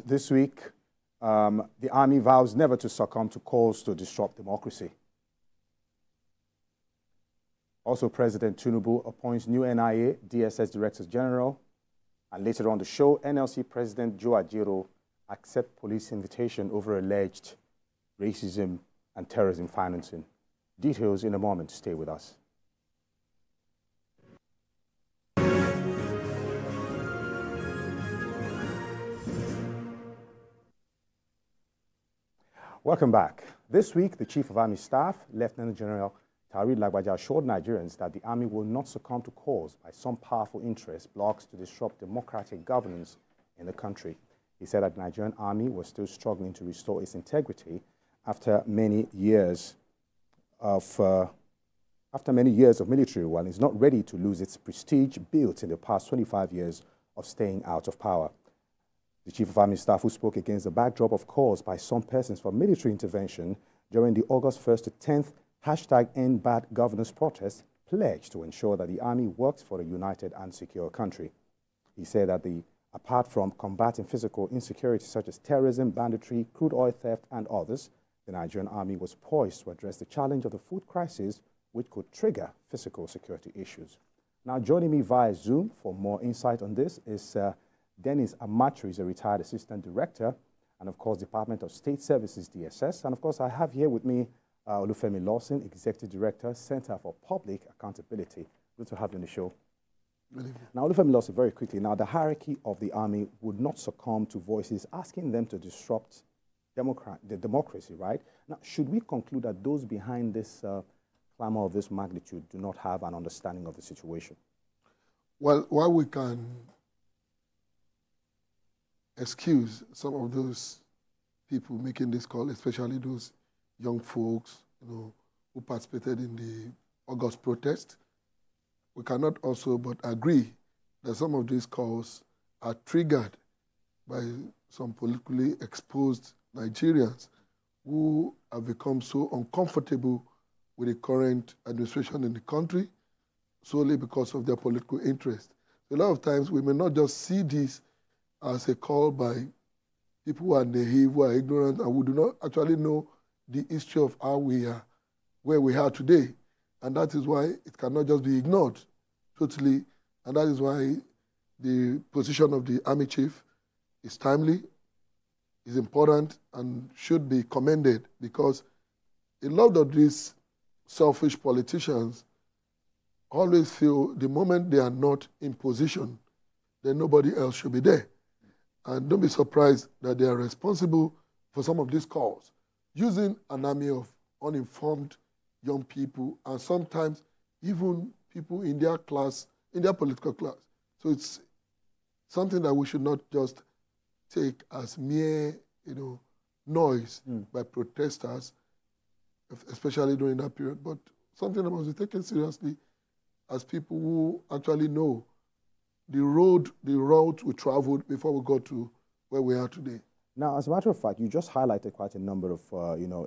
This week, the Army vows never to succumb to calls to disrupt democracy. Also, President Tinubu appoints new NIA, DSS Directors General, and later on the show, NLC President Joe Ajero accepts police invitation over alleged racism and terrorism financing. Details in a moment. Stay with us. Welcome back. This week, the Chief of Army Staff, Lieutenant General Taoreed Lagbaja, assured Nigerians that the Army will not succumb to calls by some powerful interest blocs to disrupt democratic governance in the country. He said that the Nigerian Army was still struggling to restore its integrity after many years of military rule and is not ready to lose its prestige built in the past 25 years of staying out of power. The Chief of Army Staff, who spoke against the backdrop of calls by some persons for military intervention during the August 1st to 10th #EndBadGovernance protest, pledged to ensure that the Army works for a united and secure country. He said that apart from combating physical insecurity such as terrorism, banditry, crude oil theft, and others, the Nigerian Army was poised to address the challenge of the food crisis, which could trigger physical security issues. Now, joining me via Zoom for more insight on this is Dennis Amatri is a retired assistant director and, of course, Department of State Services, DSS. And, of course, I have here with me Olufemi Lawson, Executive Director, Center for Public Accountability. Good to have you on the show. Now, Olufemi Lawson, very quickly, now the hierarchy of the Army would not succumb to voices asking them to disrupt the democracy, right? Now, should we conclude that those behind this clamor of this magnitude do not have an understanding of the situation? Well, while we can excuse some of those people making this call, especially those young folks, who participated in the August protest, we cannot also but agree that some of these calls are triggered by some politically exposed Nigerians who have become so uncomfortable with the current administration in the country solely because of their political interest. A lot of times we may not just see this as a call by people who are naive, who are ignorant, and who do not actually know the history of how we are where we are today. And that is why it cannot just be ignored totally. And that is why the position of the Army Chief is timely, is important, and should be commended, because a lot of these selfish politicians always feel the moment they are not in position, then nobody else should be there. And don't be surprised that they are responsible for some of these calls, using an army of uninformed young people, and sometimes even people in their class, in their political class. So it's something that we should not just take as mere, noise by protesters, especially during that period, but something that must be taken seriously as people who actually know the route we traveled before we got to where we are today. Now, as a matter of fact, you just highlighted quite a number of,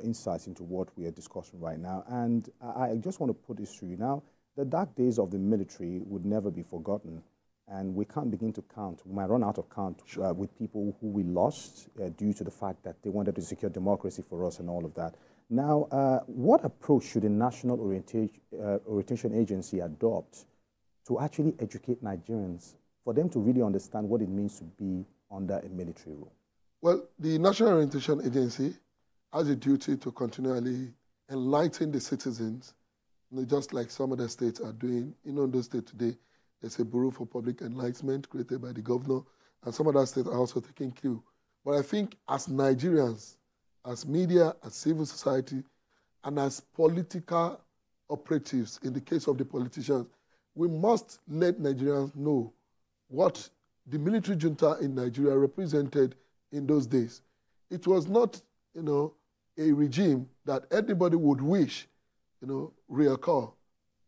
insights into what we are discussing right now. And I just want to put this to you now. The dark days of the military would never be forgotten. And we can't begin to count. We might run out of count with people who we lost due to the fact that they wanted to secure democracy for us and all of that. Now, what approach should a national orientation agency adopt to actually educate Nigerians, for them to really understand what it means to be under a military rule? Well, the National Orientation Agency has a duty to continually enlighten the citizens, just like some other states are doing. In Ondo State today, there's a Bureau for Public Enlightenment created by the governor, and some other states are also taking cue. But I think as Nigerians, as media, as civil society, and as political operatives, in the case of the politicians, we must let Nigerians know what the military junta in Nigeria represented in those days. It was not, a regime that anybody would wish, reoccur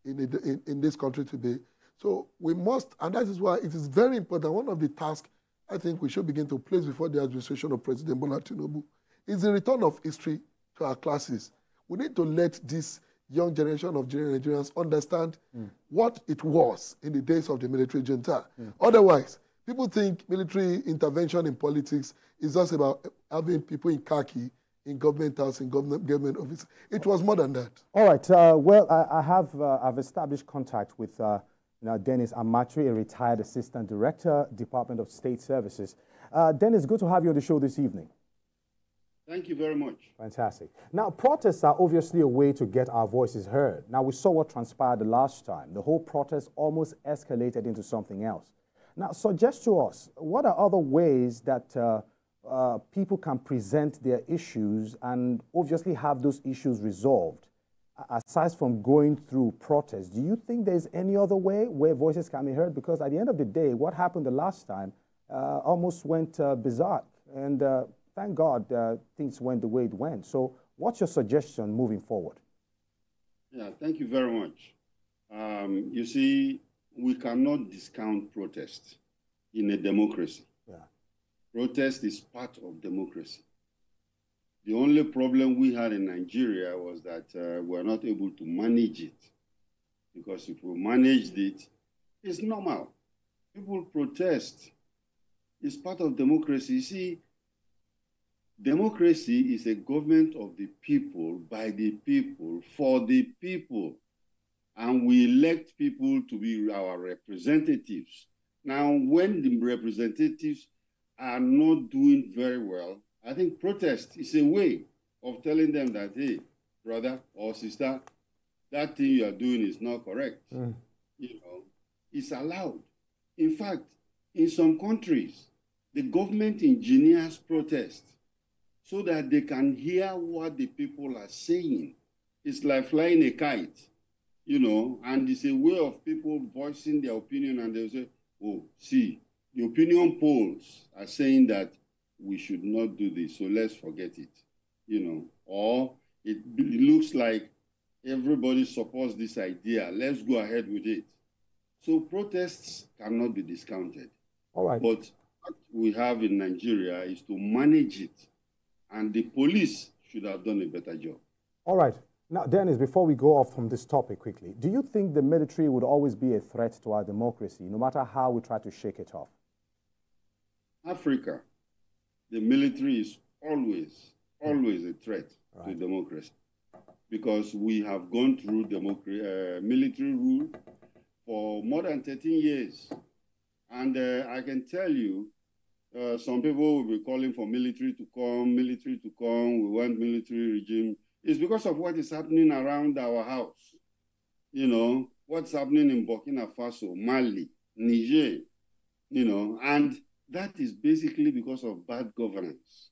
in this country today. So we must, and that is why it is very important. One of the tasks I think we should begin to place before the administration of President Bola Tinubu is the return of history to our classes. We need to let this young generation of Nigerians understand what it was in the days of the military junta. Otherwise, People think military intervention in politics is just about having people in khaki in government house, in government office. It was more than that. All right. Well, I've established contact with Dennis Amatri, a retired assistant director, Department of State Services. Dennis, good to have you on the show this evening. Thank you very much. Fantastic. Now, protests are obviously a way to get our voices heard. Now, we saw what transpired the last time. The whole protest almost escalated into something else. Now, suggest to us, what are other ways that people can present their issues and obviously have those issues resolved? Aside from going through protests, do you think there's any other way where voices can be heard? Because at the end of the day, what happened the last time almost went bizarre. And thank God things went the way it went. So what's your suggestion moving forward? Yeah, thank you very much. You see, we cannot discount protest in a democracy. Yeah. Protest is part of democracy. The only problem we had in Nigeria was that we were not able to manage it. Because if we managed it, it's normal. People protest. It's part of democracy. You see, democracy is a government of the people, by the people, for the people. And we elect people to be our representatives. Now, when the representatives are not doing very well, I think protest is a way of telling them that, hey, brother or sister, that thing you are doing is not correct. You know, it's allowed. In fact, in some countries, the government engineers protest so that they can hear what the people are saying. It's like flying a kite, you know, and it's a way of people voicing their opinion, and they'll say, oh, see, the opinion polls are saying that we should not do this, so let's forget it, you know. Or it looks like everybody supports this idea, let's go ahead with it. So protests cannot be discounted. All right. But what we have in Nigeria is to manage it, and the police should have done a better job. All right. Now, Dennis, before we go off from this topic quickly, do you think the military would always be a threat to our democracy, no matter how we try to shake it off? Africa, the military is always a threat to democracy, because we have gone through military rule for more than 13 years. And I can tell you, some people will be calling for military to come, we want military regime. It's because of what is happening around our house. You know, what's happening in Burkina Faso, Mali, Niger, you know, and that is basically because of bad governance.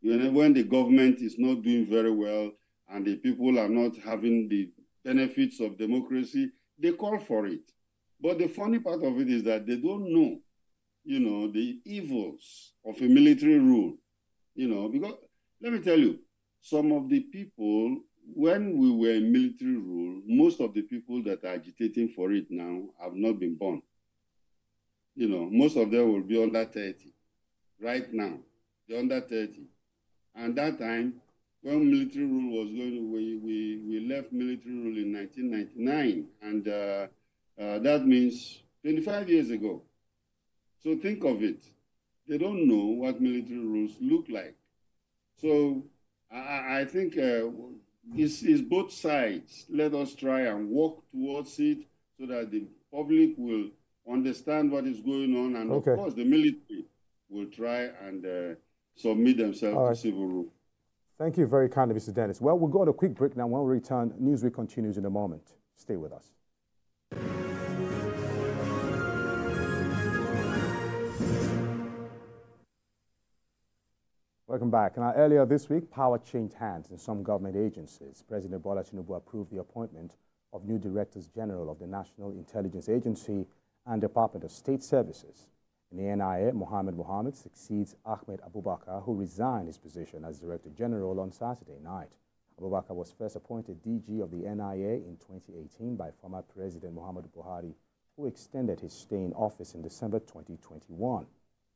You know, when the government is not doing very well and the people are not having the benefits of democracy, they call for it. But the funny part of it is that they don't know, you know, the evils of a military rule, you know, because let me tell you, some of the people, when we were in military rule, most of the people that are agitating for it now have not been born. You know, most of them will be under 30 right now. They're under 30. And that time, when military rule was going, we left military rule in 1999. And that means 25 years ago. So think of it. They don't know what military rules look like. So I think it's both sides. Let us try and work towards it so that the public will understand what is going on. And of course, the military will try and submit themselves to civil rule. Thank you very kindly, Mr. Dennis. Well, we'll go on a quick break now. When we return, Newsweek continues in a moment. Stay with us. Welcome back. Now, earlier this week, power changed hands in some government agencies. President Bola Tinubu approved the appointment of new Directors General of the National Intelligence Agency and Department of State Services. In the NIA, Mohammed succeeds Ahmed Abubakar, who resigned his position as Director General on Saturday night. Abubakar was first appointed DG of the NIA in 2018 by former President Muhammadu Buhari, who extended his stay in office in December 2021.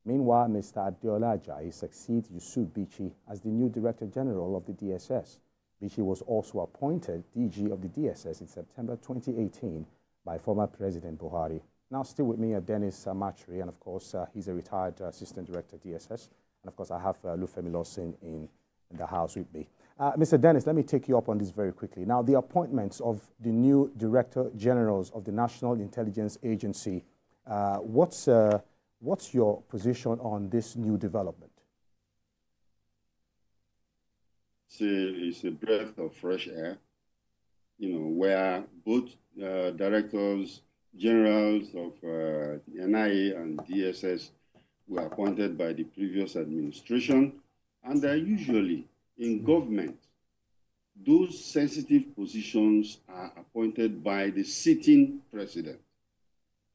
Meanwhile, Mr. Adeola Ajayi succeeds Yusuf Bichi as the new Director General of the DSS. Bichi was also appointed DG of the DSS in September 2018 by former President Buhari. Now, Now, still with me, Dennis Machri, and of course, he's a retired Assistant Director, DSS. And of course, I have Lufemi Lawson in the house with me. Mr. Dennis, let me take you up on this very quickly. Now, the appointments of the new Director Generals of the National Intelligence Agency, what's your position on this new development? It's a breath of fresh air, where both directors generals of NIA and DSS were appointed by the previous administration, and usually in government, those sensitive positions are appointed by the sitting president.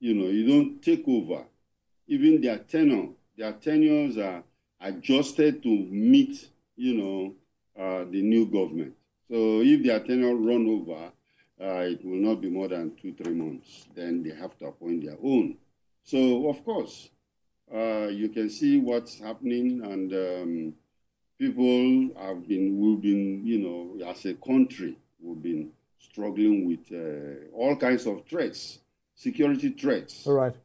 You don't take over. Even their tenures are adjusted to meet, the new government. So if their tenure run over, it will not be more than 2-3 months. Then they have to appoint their own. So, of course, you can see what's happening, and people we've been, as a country, we've been struggling with all kinds of threats, security threats. All right.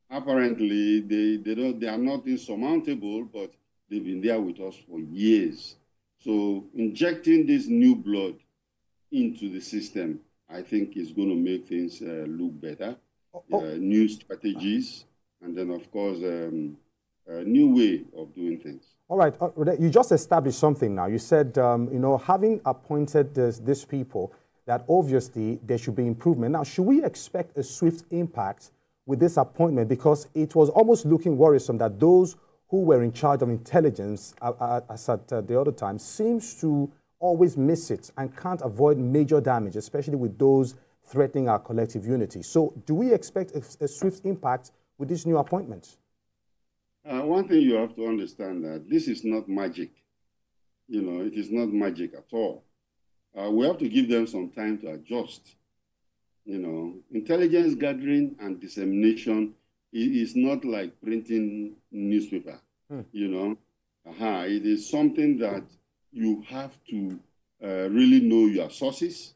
Apparently, they are not insurmountable, but they've been there with us for years. So injecting this new blood into the system, I think, is going to make things look better. New strategies, and then, of course, a new way of doing things. All right. You just established something now. You said, having appointed these people, that obviously there should be improvement. Now, should we expect a swift impact with this appointment? Because it was almost looking worrisome that those who were in charge of intelligence as at the other time seems to always miss it and can't avoid major damage, especially with those threatening our collective unity. So do we expect a swift impact with these new appointments? One thing you have to understand that this is not magic. It is not magic at all. We have to give them some time to adjust. Intelligence gathering and dissemination is not like printing newspaper. It is something that you have to really know your sources.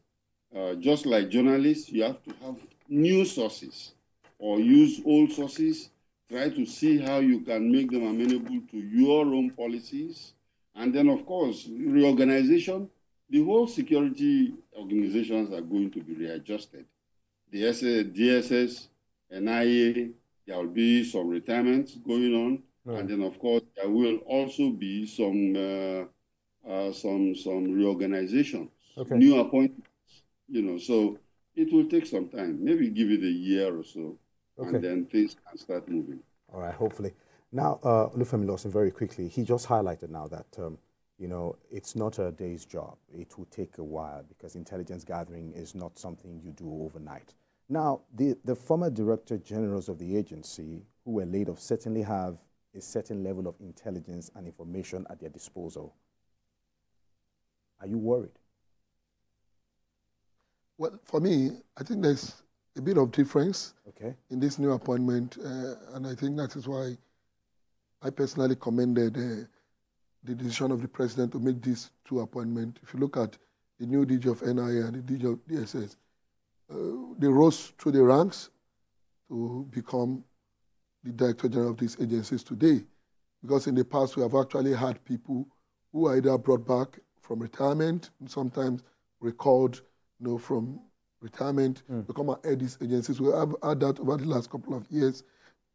Just like journalists, you have to have new sources or use old sources. Try to see how you can make them amenable to your own policies. And then, of course, reorganization. The whole security organizations are going to be readjusted. The DSS, NIA, there will be some retirements going on. Right. And then, of course, there will also be some reorganizations, new appointments, so it will take some time. Maybe give it a year or so, and then things can start moving. All right, hopefully. Now, Lufemi Lawson, very quickly, he just highlighted now that, it's not a day's job. It will take a while because intelligence gathering is not something you do overnight. Now, the former director generals of the agency who were laid off certainly have a certain level of intelligence and information at their disposal. Are you worried? Well, for me, I think there's a bit of difference in this new appointment, and I think that is why I personally commended the decision of the president to make these two appointments. If you look at the new DG of NIA and the DG of DSS, they rose through the ranks to become the Director General of these agencies today. Because in the past, we have actually had people who are either brought back from retirement, and sometimes recalled from retirement, to come and head these agencies. We have had that over the last couple of years,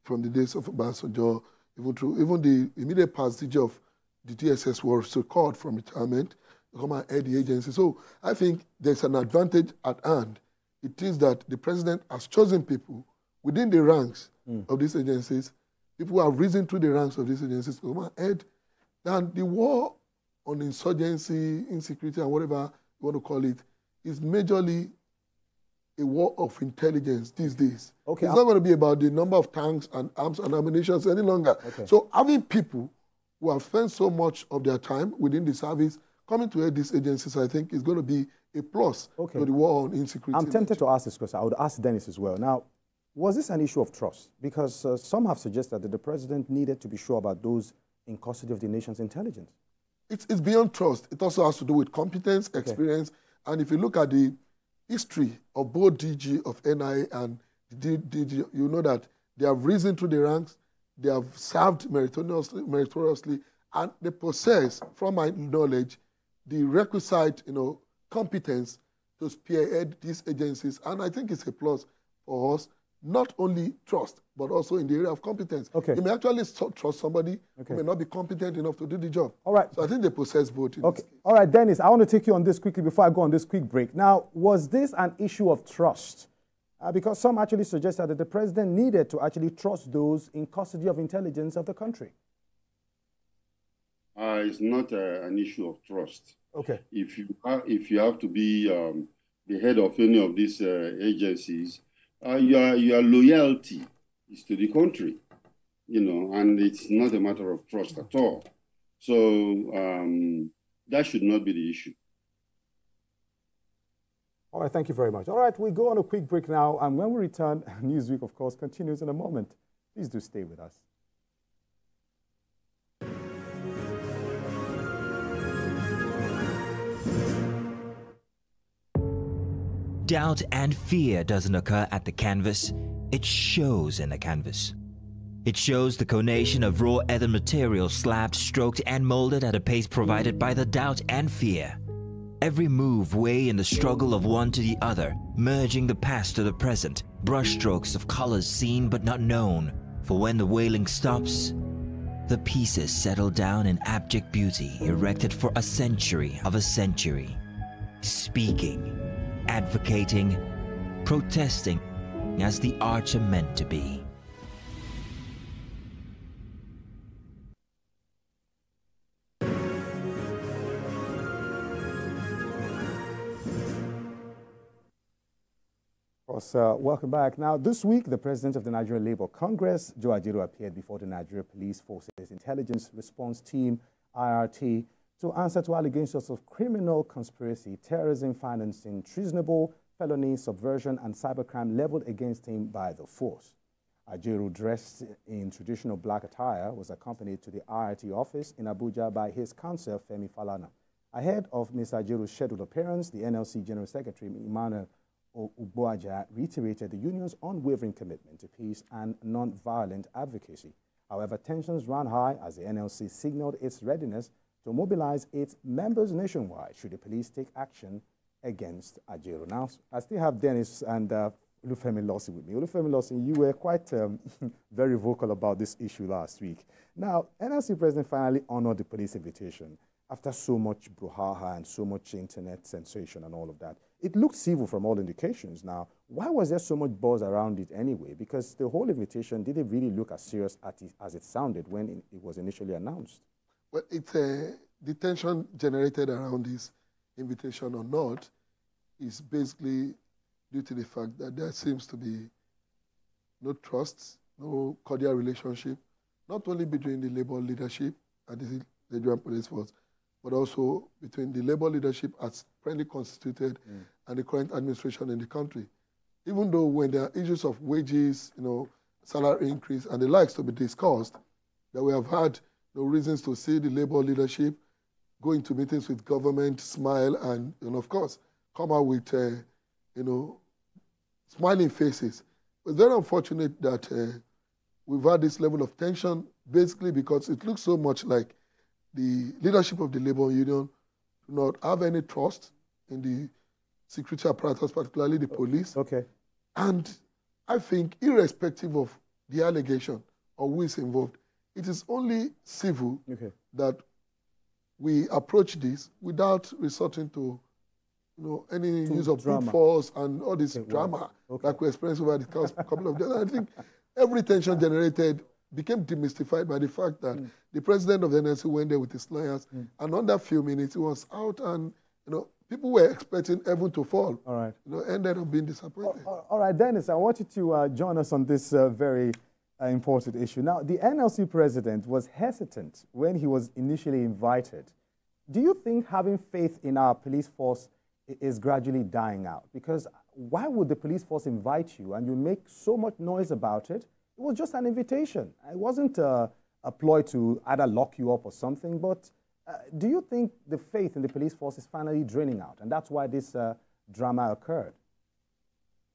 from the days of Obasanjo, even the immediate past DG of the DSS was recalled from retirement to come and head the agency. So I think there's an advantage at hand. It is that the president has chosen people within the ranks of these agencies, people who have risen through the ranks of these agencies to come and head. And the war on insurgency, insecurity, and whatever you want to call it, is majorly a war of intelligence these days. It's not going to be about the number of tanks and arms and ammunition any longer. So having people who have spent so much of their time within the service coming to head these agencies, I think, is going to be a plus to the war on insecurity. I'm tempted to ask this question. I would ask Dennis as well. Now, was this an issue of trust? Because some have suggested that the president needed to be sure about those in custody of the nation's intelligence. It's beyond trust. It also has to do with competence, experience, and if you look at the history of both DG of NIA and You know that they have risen through the ranks, they have served meritoriously, and they possess, from my knowledge, the requisite, competence to spearhead these agencies. And I think it's a plus for us, not only trust, but also in the area of competence. Okay. You may actually trust somebody who may not be competent enough to do the job. All right. So I think they possess both in this case. All right, Dennis, I want to take you on this quickly before I go on this quick break. Now, was this an issue of trust? Because some actually suggested that the president needed to actually trust those in custody of intelligence of the country. It's not an issue of trust. Okay. If you have to be the head of any of these agencies, your loyalty is to the country, and it's not a matter of trust at all. So that should not be the issue. All right, thank you very much. All right, we go on a quick break now, and when we return, Newsweek, of course, continues in a moment. Please do stay with us. Doubt and fear doesn't occur at the canvas, it shows in the canvas. It shows the conation of raw earthen material slabbed, stroked, and molded at a pace provided by the doubt and fear. Every move weigh in the struggle of one to the other, merging the past to the present, brushstrokes of colors seen but not known. For when the wailing stops, the pieces settle down in abject beauty erected for a century of a century. Speaking, advocating, protesting as the arts are meant to be. Welcome back. Now, this week, the president of the Nigerian Labour Congress, Joe Ajaero, appeared before the Nigeria Police Forces Intelligence Response Team, IRT, to answer to allegations of criminal conspiracy, terrorism financing, treasonable felony, subversion, and cybercrime leveled against him by the force. Ajaero, dressed in traditional black attire, was accompanied to the IRT office in Abuja by his counsel, Femi Falana. Ahead of Mr. Ajaero's scheduled appearance, the NLC General Secretary, Emmanuel Lagbaja, reiterated the union's unwavering commitment to peace and non-violent advocacy. However, tensions ran high as the NLC signaled its readiness to mobilize its members nationwide should the police take action against Ajaero. Now, I still have Dennis and Olufemi Lawson with me. Olufemi Lawson, you were quite very vocal about this issue last week. Now, NLC president finally honored the police invitation after so much brouhaha and so much internet sensation and all of that. It looked civil from all indications. Now, why was there so much buzz around it anyway? Because the whole invitation didn't really look as serious as it sounded when it was initially announced. Well, the tension generated around this invitation or not is basically due to the fact that there seems to be no trust, no cordial relationship, not only between the labor leadership and the Nigerian Police Force, but also between the labor leadership as presently constituted and the current administration in the country. Even though when there are issues of wages, salary increase and the likes to be discussed, that we have had no reasons to see the labor leadership go into meetings with government, smile, and of course, come out with, smiling faces. It's very unfortunate that we've had this level of tension, basically because it looks so much like the leadership of the labor union do not have any trust in the security apparatus, particularly the police. Okay. And I think irrespective of the allegation or who is involved, it is only civil that we approach this without resorting to any use of brute force and all this drama like we experienced over the past couple of days. I think every tension generated became demystified by the fact that the president of the NLC went there with his lawyers, and under a few minutes he was out, and people were expecting heaven to fall. All right. Ended up being disappointed. All right, Dennis, I want you to join us on this very important issue. Now, the NLC president was hesitant when he was initially invited. Do you think having faith in our police force is gradually dying out? Because why would the police force invite you and you make so much noise about it? It was just an invitation. It wasn't a ploy to either lock you up or something, but do you think the faith in the police force is finally draining out, and that's why this drama occurred?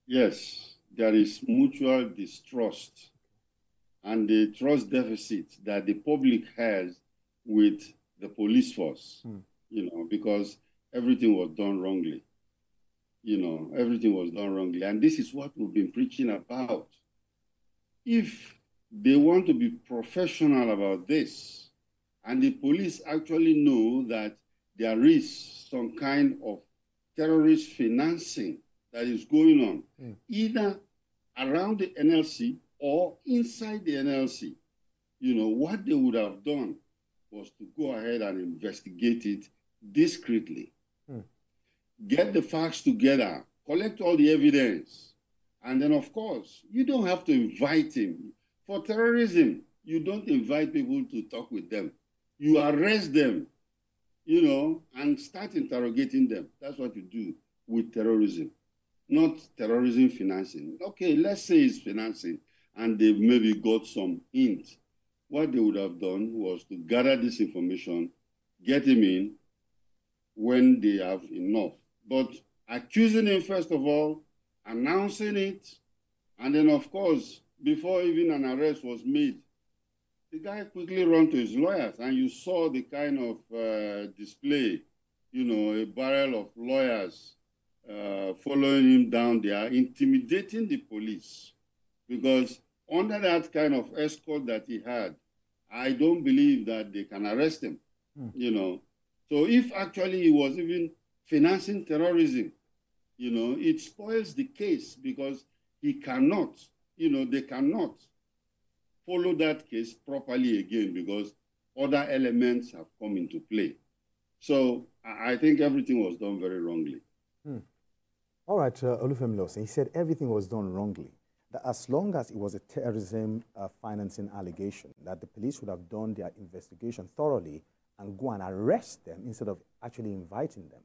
Yes, there is mutual distrust and the trust deficit that the public has with the police force, you know, because everything was done wrongly. You know, everything was done wrongly. And this is what we've been preaching about. If they want to be professional about this, and the police actually know that there is some kind of terrorist financing that is going on, either around the NLC or inside the NLC, you know, what they would have done was to go ahead and investigate it discreetly. Get the facts together, collect all the evidence, and then, of course, you don't have to invite him. For terrorism, you don't invite people to talk with them. You arrest them, you know, and start interrogating them. That's what you do with terrorism, not terrorism financing. Okay, let's say it's financing, and they've maybe got some hint. What they would have done was to gather this information, get him in when they have enough. But accusing him, first of all, announcing it, and then, of course, before even an arrest was made, the guy quickly ran to his lawyers, and you saw the kind of display, you know, a barrel of lawyers following him down there, intimidating the police. Because under that kind of escort that he had, I don't believe that they can arrest him, you know. So if actually he was even financing terrorism, you know, it spoils the case because he cannot, you know, they cannot follow that case properly again because other elements have come into play. So I think everything was done very wrongly. All right, Olufemi Lawson, he said everything was done wrongly. That as long as it was a terrorism financing allegation, that the police would have done their investigation thoroughly and go and arrest them instead of actually inviting them.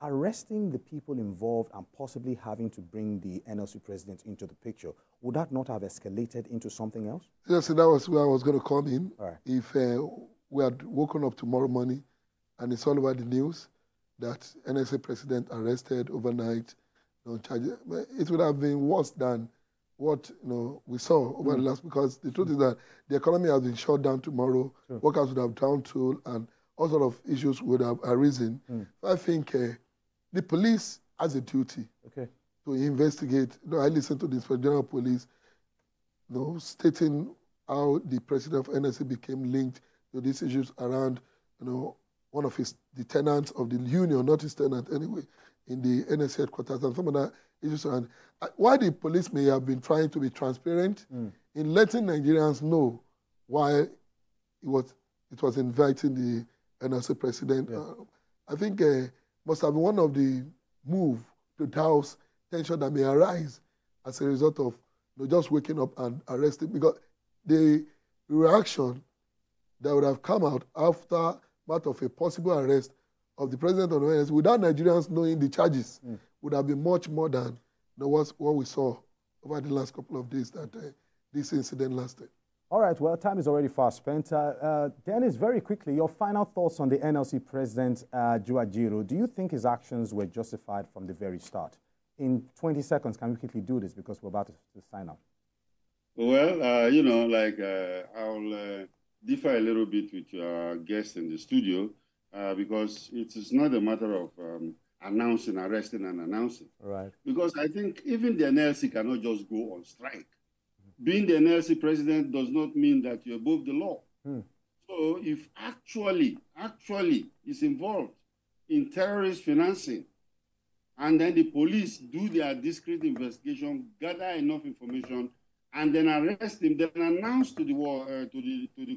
Arresting the people involved and possibly having to bring the NLC president into the picture, would that not have escalated into something else? Yes, that was where I was going to come in. All right. If we had woken up tomorrow morning and it's all over the news that NSA president arrested overnight, you know, charges, it would have been worse than what we saw over the last, because the truth is that the economy has been shut down tomorrow, workers would have down tool, and all sort of issues would have arisen. I think the police has a duty to investigate. I listened to the Inspector General of Police, stating how the president of NSA became linked to these issues around, one of the tenants of the union, not his tenant anyway, in the NSA headquarters, and some of that issues around. Why the police may have been trying to be transparent in letting Nigerians know why it was inviting the NSA president. I think must have been one of the move to douse tension that may arise as a result of just waking up and arresting, because the reaction that would have come out after part of a possible arrest of the president of the NSA without Nigerians knowing the charges would have been much more than what we saw over the last couple of days that this incident lasted. All right, well, time is already fast spent. Dennis, very quickly, your final thoughts on the NLC president, Juajiru. Do you think his actions were justified from the very start? In 20 seconds, can we quickly do this because we're about to sign off? Well, I'll differ a little bit with your guest in the studio because it is not a matter of announcing, arresting, and announcing. Right. Because I think even the NLC cannot just go on strike. Being the NLC president does not mean that you're above the law. So if actually is involved in terrorist financing, and then the police do their discreet investigation, gather enough information, and then arrest him, then announce to the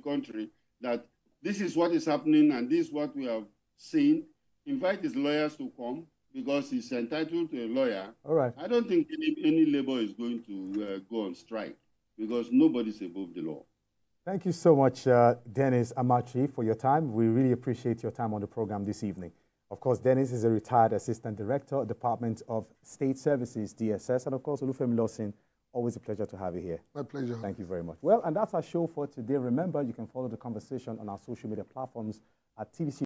country that this is what is happening and this is what we have seen, invite his lawyers to come because he's entitled to a lawyer. All right. I don't think any labor is going to go on strike, because nobody's above the law. Thank you so much, Dennis Amachi, for your time. We really appreciate your time on the program this evening. Of course, Dennis is a retired Assistant Director, Department of State Services, DSS, and of course, Olufemi Lawson, always a pleasure to have you here. My pleasure. Thank you very much. Well, and that's our show for today. Remember, you can follow the conversation on our social media platforms at TVC